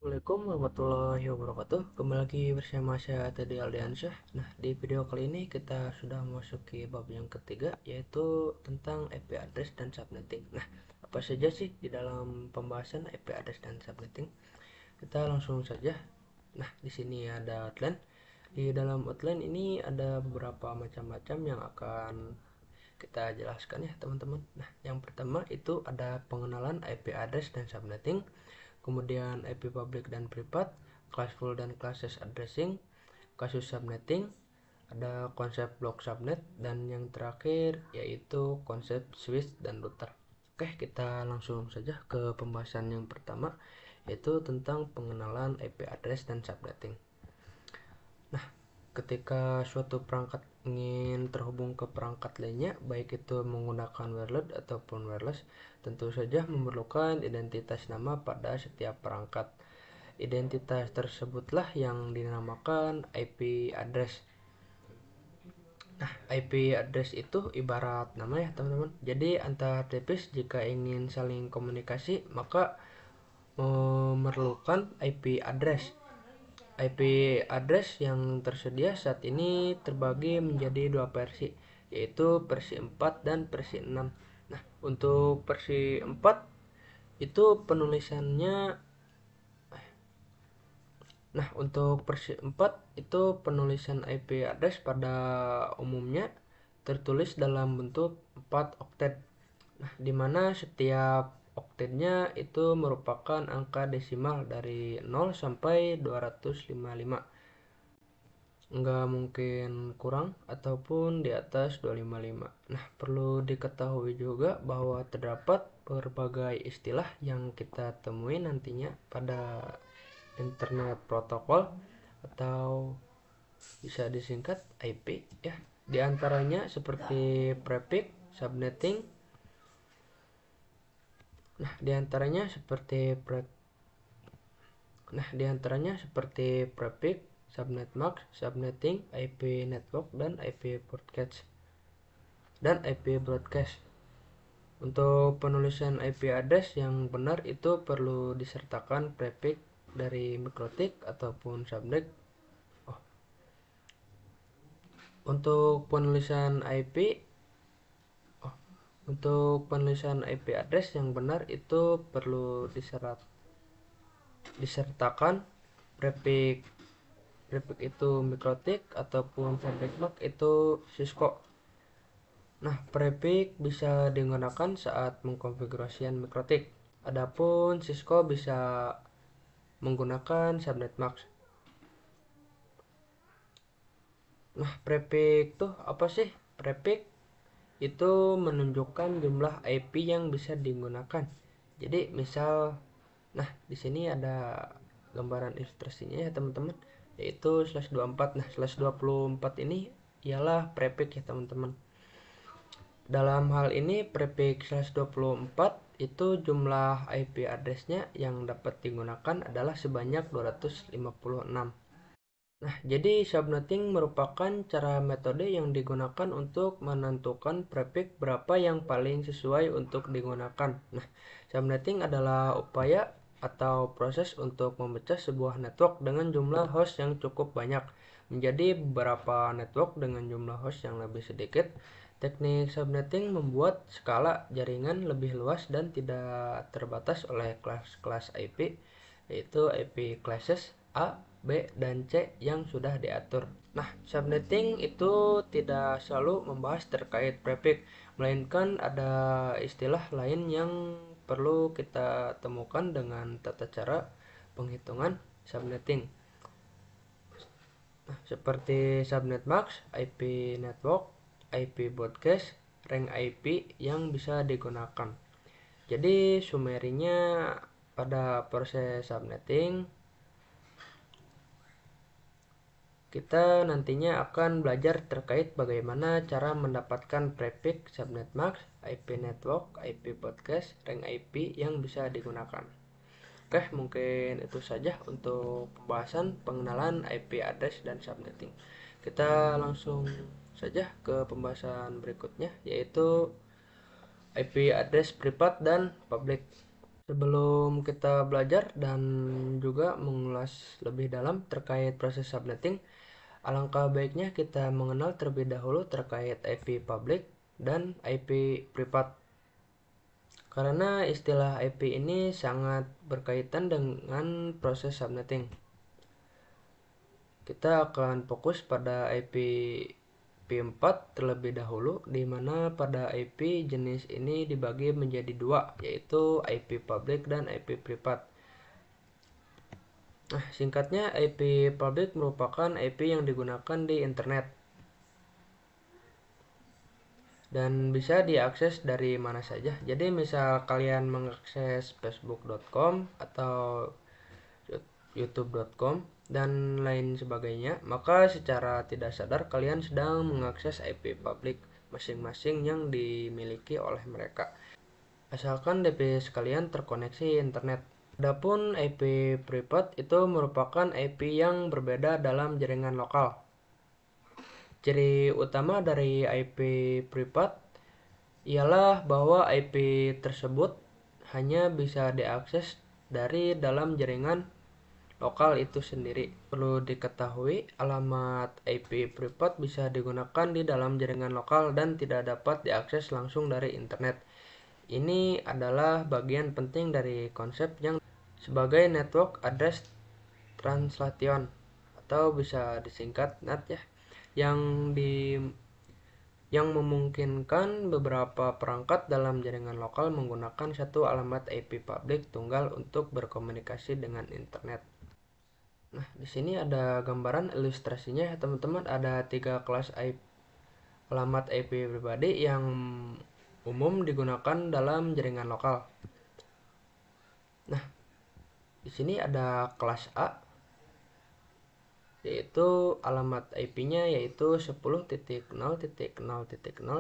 Assalamualaikum warahmatullahi wabarakatuh. Kembali lagi bersama saya Teddy Aldiansyah. Nah, di video kali ini kita sudah memasuki bab yang ketiga, yaitu tentang IP address dan subnetting. Nah, apa saja sih di dalam pembahasan IP address dan subnetting? Kita langsung saja. Nah, di sini ada outline. Di dalam outline ini ada beberapa macam-macam yang akan kita jelaskan ya, teman-teman. Nah, yang pertama itu ada pengenalan IP address dan subnetting, kemudian IP public dan privat, classful dan classes addressing, kasus subnetting, ada konsep block subnet, dan yang terakhir yaitu konsep switch dan router. Oke, kita langsung saja ke pembahasan yang pertama, yaitu tentang pengenalan IP address dan subnetting. Nah, ketika suatu perangkat ingin terhubung ke perangkat lainnya, baik itu menggunakan wired ataupun wireless, tentu saja memerlukan identitas nama pada setiap perangkat. Identitas tersebutlah yang dinamakan IP address. Nah, IP address itu ibarat nama ya, teman-teman. Jadi antar device jika ingin saling komunikasi, maka memerlukan IP address. IP address yang tersedia saat ini terbagi menjadi dua versi, yaitu versi 4 dan versi 6. Nah, untuk versi 4 itu penulisannya Nah, untuk versi 4 itu penulisan IP address pada umumnya tertulis dalam bentuk 4 oktet. Nah, di mana setiap oktetnya itu merupakan angka desimal dari 0 sampai 255. Nggak mungkin kurang ataupun di atas 255. Nah, perlu diketahui juga bahwa terdapat berbagai istilah yang kita temui nantinya pada internet protokol atau bisa disingkat IP ya. Di antaranya seperti prefix, subnetting. Nah, di antaranya seperti prefix, subnet mask, subnetting, IP network dan IP broadcast. Untuk penulisan IP address yang benar itu perlu disertakan prefix dari MikroTik ataupun subnet. Oh, untuk penulisan IP oh, untuk penulisan IP address yang benar itu perlu disertakan prefix itu MikroTik ataupun subnet itu Cisco. Nah, prefix bisa digunakan saat mengkonfigurasikan MikroTik. Adapun Cisco bisa menggunakan subnet max. Nah, prefix tuh apa sih? Prefix itu menunjukkan jumlah IP yang bisa digunakan. Jadi, misal di sini ada gambaran ilustrasinya ya, teman-teman, yaitu /24. Nah, /24 ini ialah prefix ya, teman-teman. Dalam hal ini prefix /24 itu jumlah IP addressnya yang dapat digunakan adalah sebanyak 256. Nah, jadi subnetting merupakan cara metode yang digunakan untuk menentukan prefix berapa yang paling sesuai untuk digunakan. Nah, subnetting adalah upaya atau proses untuk memecah sebuah network dengan jumlah host yang cukup banyak menjadi beberapa network dengan jumlah host yang lebih sedikit. Teknik subnetting membuat skala jaringan lebih luas dan tidak terbatas oleh kelas-kelas IP, yaitu IP classes A, B, dan C yang sudah diatur. Nah, subnetting itu tidak selalu membahas terkait prefix, melainkan ada istilah lain yang perlu kita temukan dengan tata cara penghitungan subnetting. Nah, seperti subnet max, IP network, IP broadcast, rank IP yang bisa digunakan. Jadi sumerinya pada proses subnetting kita nantinya akan belajar terkait bagaimana cara mendapatkan prefix, subnet max, IP network, IP broadcast, rank IP yang bisa digunakan. Oke, mungkin itu saja untuk pembahasan pengenalan IP address dan subnetting. Kita langsung saja ke pembahasan berikutnya, yaitu IP address privat dan public. Sebelum kita belajar dan juga mengulas lebih dalam terkait proses subnetting, alangkah baiknya kita mengenal terlebih dahulu terkait IP public dan IP privat. Karena istilah IP ini sangat berkaitan dengan proses subnetting. Kita akan fokus pada IP P4 terlebih dahulu, di mana pada IP jenis ini dibagi menjadi dua, yaitu IP public dan IP privat. Nah, singkatnya IP public merupakan IP yang digunakan di internet dan bisa diakses dari mana saja. Jadi misal kalian mengakses facebook.com atau youtube.com dan lain sebagainya, maka secara tidak sadar kalian sedang mengakses IP public masing-masing yang dimiliki oleh mereka. Asalkan DPS kalian terkoneksi internet. Adapun IP privat itu merupakan IP yang berbeda dalam jaringan lokal. Ciri utama dari IP privat ialah bahwa IP tersebut hanya bisa diakses dari dalam jaringan lokal itu sendiri. Perlu diketahui, alamat IP privat bisa digunakan di dalam jaringan lokal dan tidak dapat diakses langsung dari internet. Ini adalah bagian penting dari konsep yang sebagai Network Address Translation atau bisa disingkat NAT ya, yang di yang memungkinkan beberapa perangkat dalam jaringan lokal menggunakan satu alamat IP publik tunggal untuk berkomunikasi dengan internet. Nah, di sini ada gambaran ilustrasinya ya teman-teman. Ada 3 kelas IP, alamat IP pribadi yang umum digunakan dalam jaringan lokal. Nah, di sini ada kelas A, yaitu alamat IP-nya yaitu 10.0.0.0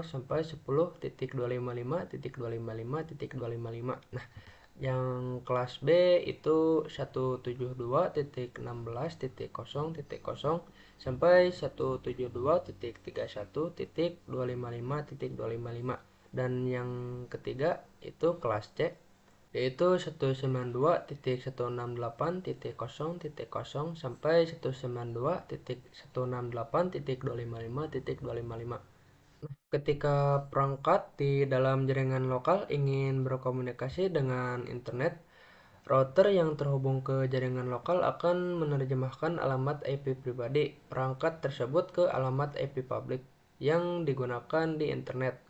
sampai 10.255.255.255. Nah, yang kelas B itu 172.16.0.0 sampai 172.31.255.255. Dan yang ketiga itu kelas C yaitu 192.168.0.0 sampai 192.168.255.255. Ketika perangkat di dalam jaringan lokal ingin berkomunikasi dengan internet, router yang terhubung ke jaringan lokal akan menerjemahkan alamat IP pribadi perangkat tersebut ke alamat IP publik yang digunakan di internet.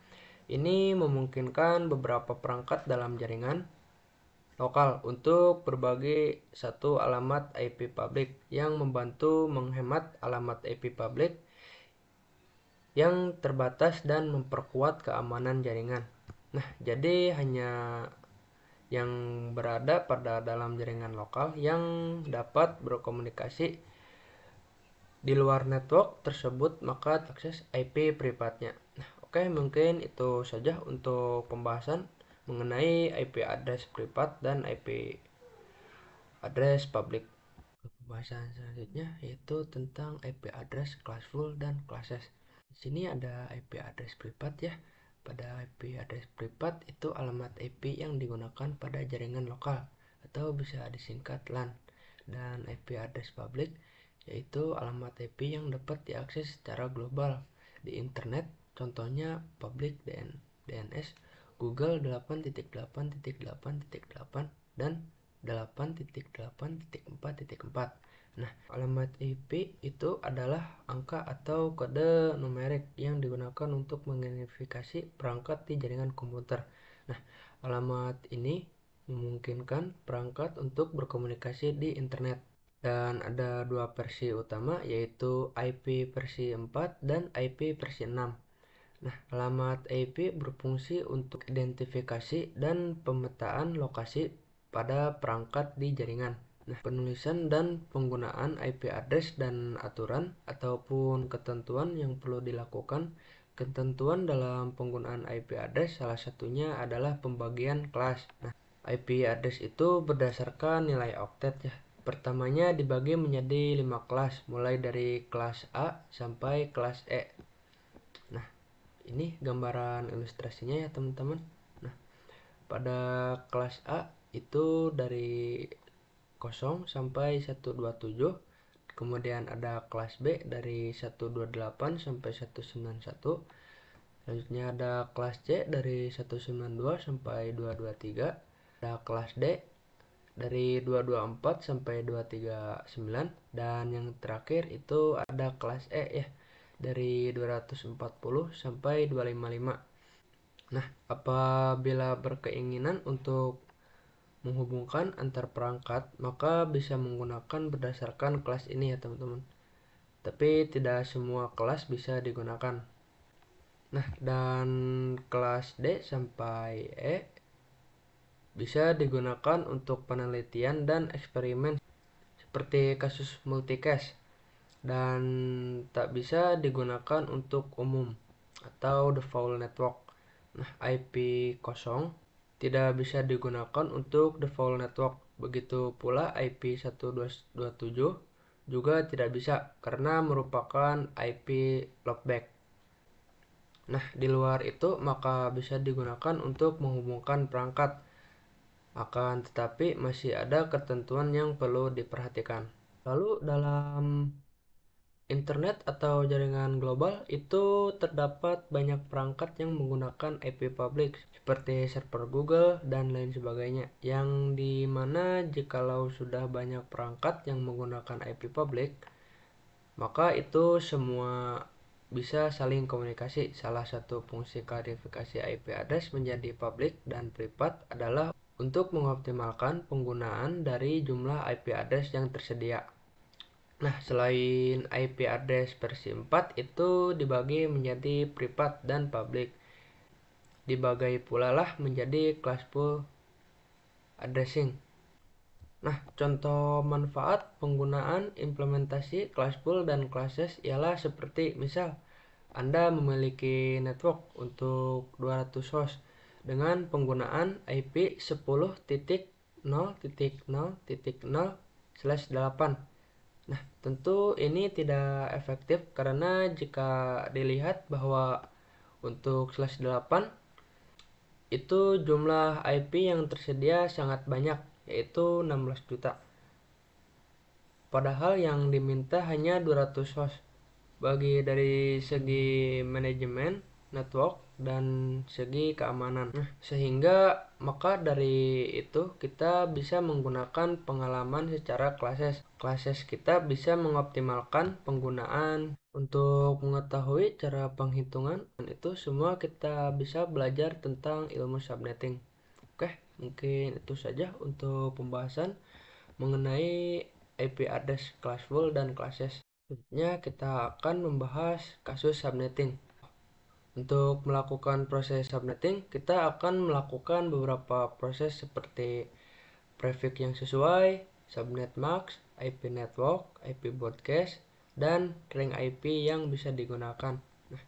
Ini memungkinkan beberapa perangkat dalam jaringan lokal untuk berbagi satu alamat IP publik yang membantu menghemat alamat IP publik yang terbatas dan memperkuat keamanan jaringan. Nah, jadi hanya yang berada pada dalam jaringan lokal yang dapat berkomunikasi di luar network tersebut maka akses IP privatnya. Nah, oke, mungkin itu saja untuk pembahasan mengenai IP address privat dan IP address public. Pembahasan selanjutnya yaitu tentang IP address classful dan classes. Di sini ada IP address privat ya. Pada IP address privat itu alamat IP yang digunakan pada jaringan lokal atau bisa disingkat LAN. Dan IP address public yaitu alamat IP yang dapat diakses secara global di internet. Contohnya public DNS Google 8.8.8.8 dan 8.8.4.4. Nah, alamat IP itu adalah angka atau kode numerik yang digunakan untuk mengidentifikasi perangkat di jaringan komputer. Nah, alamat ini memungkinkan perangkat untuk berkomunikasi di internet. Dan ada dua versi utama yaitu IP versi 4 dan IP versi 6. Nah, alamat IP berfungsi untuk identifikasi dan pemetaan lokasi pada perangkat di jaringan. Nah, penulisan dan penggunaan IP address dan aturan ataupun ketentuan yang perlu dilakukan. Ketentuan dalam penggunaan IP address salah satunya adalah pembagian kelas. Nah, IP address itu berdasarkan nilai oktet ya. Pertamanya dibagi menjadi 5 kelas, mulai dari kelas A sampai kelas E. Nah, ini gambaran ilustrasinya ya teman-teman. Nah, pada kelas A itu dari 0 sampai 127. Kemudian ada kelas B dari 128 sampai 191. Selanjutnya ada kelas C dari 192 sampai 223. Ada kelas D dari 224 sampai 239, dan yang terakhir itu ada kelas E ya, dari 240 sampai 255. Nah, apabila berkeinginan untuk menghubungkan antar perangkat, maka bisa menggunakan berdasarkan kelas ini ya teman-teman. Tapi tidak semua kelas bisa digunakan. Nah, dan kelas D sampai E bisa digunakan untuk penelitian dan eksperimen seperti kasus multicast, dan tak bisa digunakan untuk umum atau default network. Nah, IP kosong tidak bisa digunakan untuk default network. Begitu pula IP 1227 juga tidak bisa karena merupakan IP loopback. Nah, di luar itu maka bisa digunakan untuk menghubungkan perangkat. Akan tetapi masih ada ketentuan yang perlu diperhatikan. Lalu dalam internet atau jaringan global itu terdapat banyak perangkat yang menggunakan IP public seperti server Google dan lain sebagainya, yang dimana jikalau sudah banyak perangkat yang menggunakan IP public, maka itu semua bisa saling komunikasi. Salah satu fungsi klarifikasi IP address menjadi public dan privat adalah untuk mengoptimalkan penggunaan dari jumlah IP address yang tersedia. Nah, selain IP address versi 4 itu dibagi menjadi privat dan public. Dibagi pula lah menjadi classful addressing. Nah, contoh manfaat penggunaan implementasi classful dan classes ialah seperti misal Anda memiliki network untuk 200 host dengan penggunaan IP 10.0.0.0/8. Nah, tentu ini tidak efektif karena jika dilihat bahwa untuk /8 itu jumlah IP yang tersedia sangat banyak, yaitu 16 juta. Padahal yang diminta hanya 200 host. Dari segi manajemen network dan segi keamanan. Nah, sehingga maka dari itu kita bisa menggunakan pengalaman secara classes. Classes kita bisa mengoptimalkan penggunaan. Untuk mengetahui cara penghitungan dan itu semua kita bisa belajar tentang ilmu subnetting. Oke, mungkin itu saja untuk pembahasan mengenai IP address classful dan classes. Selanjutnya kita akan membahas kasus subnetting. Untuk melakukan proses subnetting, kita akan melakukan beberapa proses seperti prefix yang sesuai, subnet mask, IP network, IP broadcast, dan ring IP yang bisa digunakan. Nah,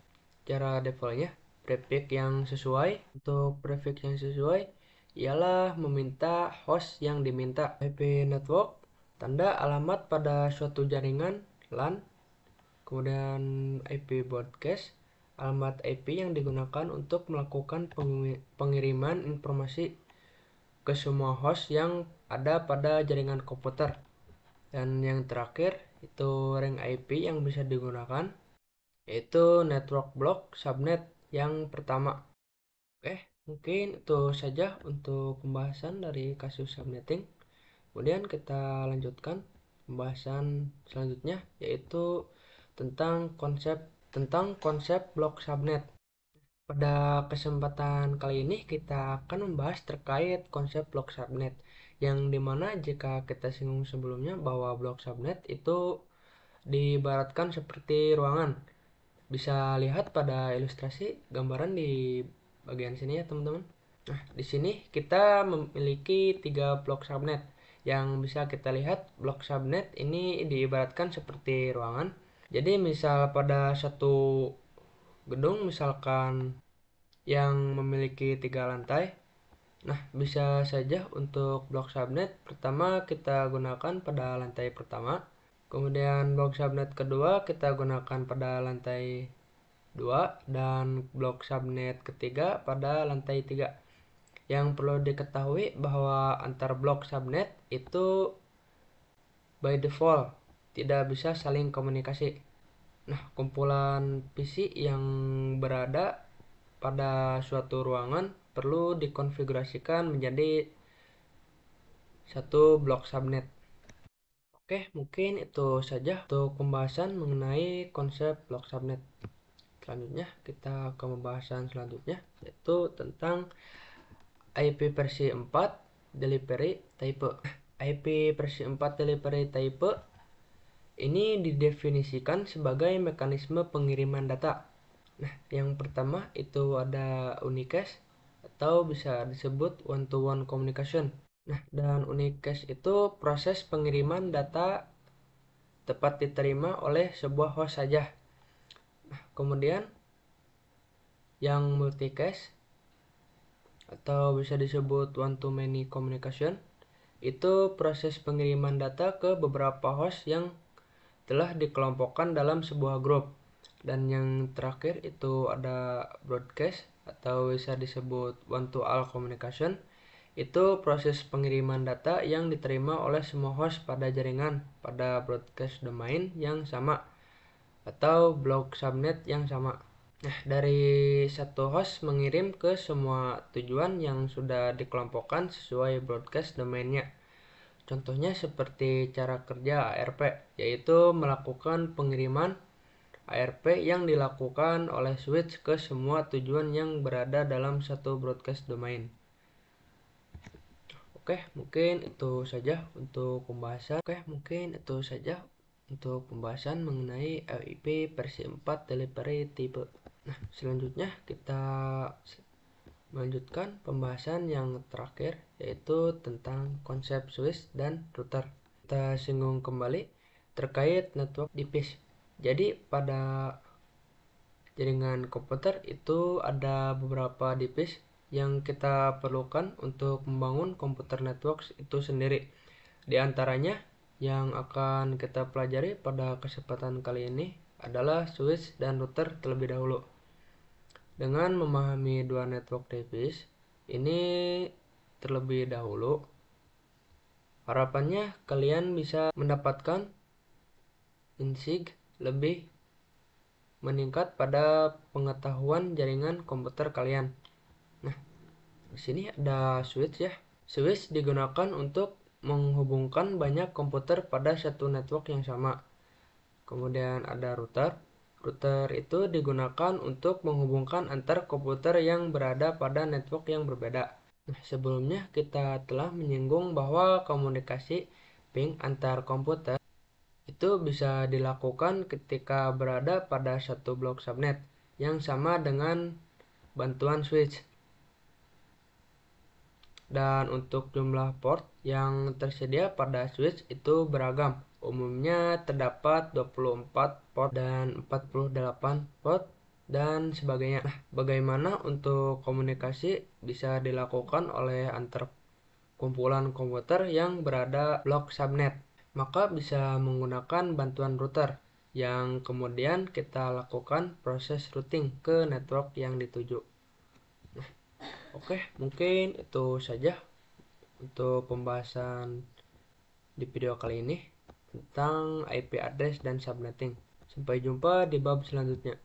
cara defaultnya, prefix yang sesuai. Untuk prefix yang sesuai ialah meminta host yang diminta. IP network, tanda alamat pada suatu jaringan LAN. Kemudian IP broadcast, alamat IP yang digunakan untuk melakukan pengiriman informasi ke semua host yang ada pada jaringan komputer. Dan yang terakhir itu ring IP yang bisa digunakan, yaitu network block subnet yang pertama. Oke, mungkin itu saja untuk pembahasan dari kasus subnetting. Kemudian kita lanjutkan pembahasan selanjutnya, yaitu tentang konsep blok subnet. Pada kesempatan kali ini kita akan membahas terkait konsep blok subnet, yang dimana jika kita singgung sebelumnya bahwa blok subnet itu diibaratkan seperti ruangan. Bisa lihat pada ilustrasi gambaran di bagian sini ya teman-teman. Nah, di sini kita memiliki 3 blok subnet. Yang bisa kita lihat, blok subnet ini diibaratkan seperti ruangan. Jadi misal pada satu gedung misalkan yang memiliki 3 lantai. Nah, bisa saja untuk blok subnet pertama kita gunakan pada lantai pertama. Kemudian blok subnet kedua kita gunakan pada lantai 2 dan blok subnet ketiga pada lantai 3. Yang perlu diketahui bahwa antar blok subnet itu by default tidak bisa saling komunikasi. Nah, kumpulan PC yang berada pada suatu ruangan perlu dikonfigurasikan menjadi satu blok subnet. Oke, mungkin itu saja untuk pembahasan mengenai konsep blok subnet. Selanjutnya kita ke pembahasan selanjutnya, yaitu tentang IP versi 4 delivery type. IP versi 4 delivery type ini didefinisikan sebagai mekanisme pengiriman data. Nah, yang pertama itu ada unicast atau bisa disebut one-to-one communication. Nah, dan unicast itu proses pengiriman data tepat diterima oleh sebuah host saja. Nah, kemudian yang multicast atau bisa disebut one-to-many communication itu proses pengiriman data ke beberapa host yang telah dikelompokkan dalam sebuah grup. Dan yang terakhir itu ada broadcast atau bisa disebut one-to-all communication. Itu proses pengiriman data yang diterima oleh semua host pada jaringan pada broadcast domain yang sama atau blok subnet yang sama. Nah, dari satu host mengirim ke semua tujuan yang sudah dikelompokkan sesuai broadcast domainnya. Contohnya seperti cara kerja ARP, yaitu melakukan pengiriman ARP yang dilakukan oleh switch ke semua tujuan yang berada dalam satu broadcast domain. Mungkin itu saja untuk pembahasan mengenai IP versi 4 delivery type. Nah, selanjutnya kita melanjutkan pembahasan yang terakhir, yaitu tentang konsep switch dan router. Kita singgung kembali terkait network device. Jadi pada jaringan komputer itu ada beberapa device yang kita perlukan untuk membangun komputer network itu sendiri. Di antaranya yang akan kita pelajari pada kesempatan kali ini adalah switch dan router terlebih dahulu. Dengan memahami dua network device ini terlebih dahulu, harapannya kalian bisa mendapatkan insight lebih meningkat pada pengetahuan jaringan komputer kalian. Nah, di sini ada switch ya. Switch digunakan untuk menghubungkan banyak komputer pada satu network yang sama. Kemudian ada router. Router itu digunakan untuk menghubungkan antar komputer yang berada pada network yang berbeda. Nah, sebelumnya kita telah menyinggung bahwa komunikasi ping antar komputer itu bisa dilakukan ketika berada pada satu blok subnet yang sama dengan bantuan switch. Dan untuk jumlah port yang tersedia pada switch itu beragam. Umumnya terdapat 24 port dan 48 port dan sebagainya. Nah, bagaimana untuk komunikasi bisa dilakukan oleh antar kumpulan komputer yang berada blok subnet? Maka bisa menggunakan bantuan router yang kemudian kita lakukan proses routing ke network yang dituju. Oke, mungkin itu saja untuk pembahasan di video kali ini tentang IP address dan subnetting. Sampai jumpa di bab selanjutnya.